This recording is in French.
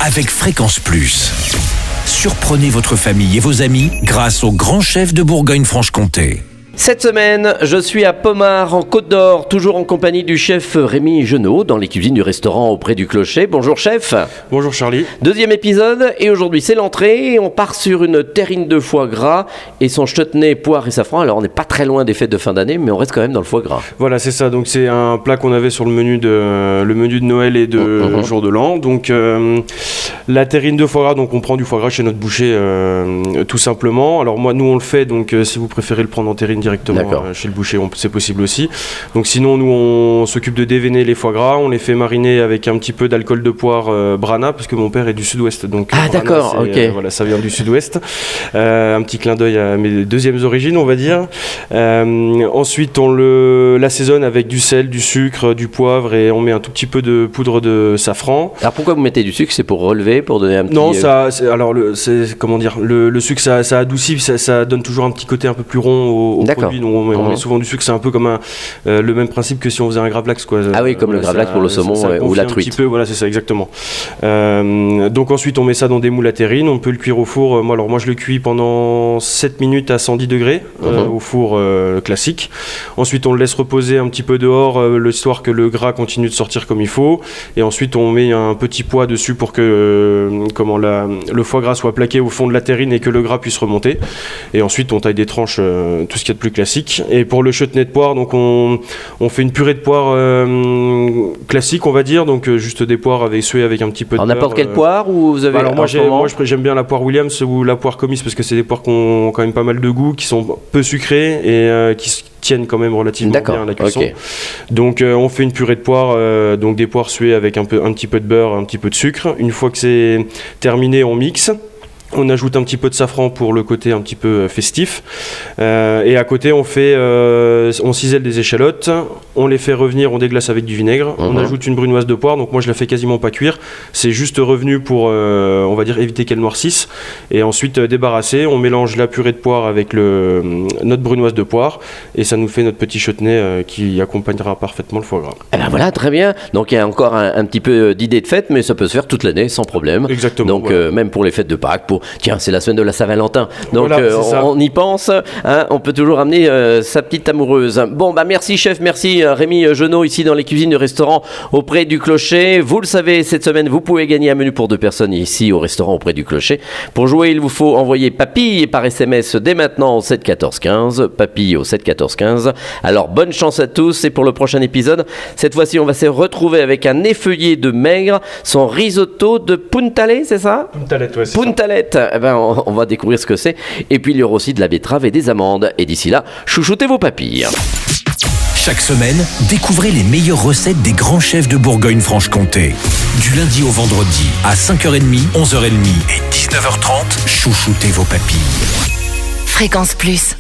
avec Fréquence Plus. Surprenez votre famille et vos amis grâce au grand chef de Bourgogne-Franche-Comté. Cette semaine, je suis à Pommard, en Côte d'Or, toujours en compagnie du chef Rémi Genot, dans les cuisines du restaurant Auprès du Clocher. Bonjour chef. Bonjour Charlie. Deuxième épisode, et aujourd'hui c'est l'entrée, et on part sur une terrine de foie gras et son chutney, poire et safran. Alors on n'est pas très loin des fêtes de fin d'année, mais on reste quand même dans le foie gras. Voilà, c'est ça, donc c'est un plat qu'on avait sur le menu de Noël et de jour de l'an. Donc la terrine de foie gras, donc on prend du foie gras chez notre boucher tout simplement. Alors moi, nous on le fait, donc si vous préférez le prendre en terrine directement chez le boucher, c'est possible aussi. Donc sinon, nous on s'occupe de déveiner les foie gras, on les fait mariner avec un petit peu d'alcool de poire Brana, parce que mon père est du sud-ouest. Donc Brana, d'accord, ok. Voilà, ça vient du sud-ouest. Un petit clin d'œil à mes deuxièmes origines, on va dire. Ensuite, on l'assaisonne avec du sel, du sucre, du poivre, et on met un tout petit peu de poudre de safran. Alors pourquoi vous mettez du sucre? C'est pour relever, pour donner un petit... Non, comment dire, le sucre, ça adoucit, ça donne toujours un petit côté un peu plus rond au produit. Donc on met souvent du sucre, c'est un peu comme le même principe que si on faisait un gravlax, quoi. Ah oui, comme le gravlax pour le saumon ou la truite. Un petit peu, voilà, c'est ça, exactement. Donc ensuite, on met ça dans des moules à terrine, on peut le cuire au four. Moi je le cuis pendant 7 minutes à 110 degrés au four classique. Ensuite, on le laisse reposer un petit peu dehors, l'histoire que le gras continue de sortir comme il faut. Et ensuite, on met un petit poids dessus pour que le foie gras soit plaqué au fond de la terrine et que le gras puisse remonter. Et ensuite, on taille des tranches, tout ce qu'il y a de plus classique. Et pour le chutney de poire, donc on fait une purée de poire classique, on va dire, donc juste des poires suées avec un petit peu de beurre. N'importe quelle poire ou vous avez... Alors moi j'aime bien la poire Williams ou la poire Comice, parce que c'est des poires qui ont quand même pas mal de goût, qui sont peu sucrées et qui tiennent quand même relativement bien à la cuisson. Okay. Donc on fait une purée de poire, donc des poires suées avec un petit peu de beurre, un petit peu de sucre. Une fois que c'est terminé, on mixe. On ajoute un petit peu de safran pour le côté un petit peu festif. Et à côté, on cisèle des échalotes, on les fait revenir, on déglace avec du vinaigre. On ajoute une brunoise de poire. Donc moi, je la fais quasiment pas cuire. C'est juste revenu pour, on va dire, éviter qu'elle noircisse. Et ensuite, débarrasser, on mélange la purée de poire avec notre brunoise de poire. Et ça nous fait notre petit chutney qui accompagnera parfaitement le foie gras. Eh ben voilà, très bien. Donc il y a encore un petit peu d'idée de fête, mais ça peut se faire toute l'année sans problème. Exactement. Donc voilà. Même pour les fêtes de Pâques, tiens, c'est la semaine de la Saint-Valentin, donc voilà, on y pense, hein, on peut toujours amener sa petite amoureuse. Bon, merci chef, merci Rémi Genot, ici dans les cuisines du restaurant Auprès du Clocher. Vous le savez, cette semaine, vous pouvez gagner un menu pour 2 personnes ici au restaurant Auprès du Clocher. Pour jouer, il vous faut envoyer papille par SMS dès maintenant au 7 14 15, papille au 7 14 15. Alors, bonne chance à tous, et pour le prochain épisode, cette fois-ci, on va se retrouver avec un effeuillé de maigre, son risotto de puntale, c'est ça? Puntalette, ouais, c'est Puntalette. Eh ben, on va découvrir ce que c'est. Et puis il y aura aussi de la betterave et des amandes. Et d'ici là, chouchoutez vos papilles. Chaque semaine, découvrez les meilleures recettes des grands chefs de Bourgogne-Franche-Comté. Du lundi au vendredi, à 5h30, 11h30 et 19h30, chouchoutez vos papilles. Fréquence Plus.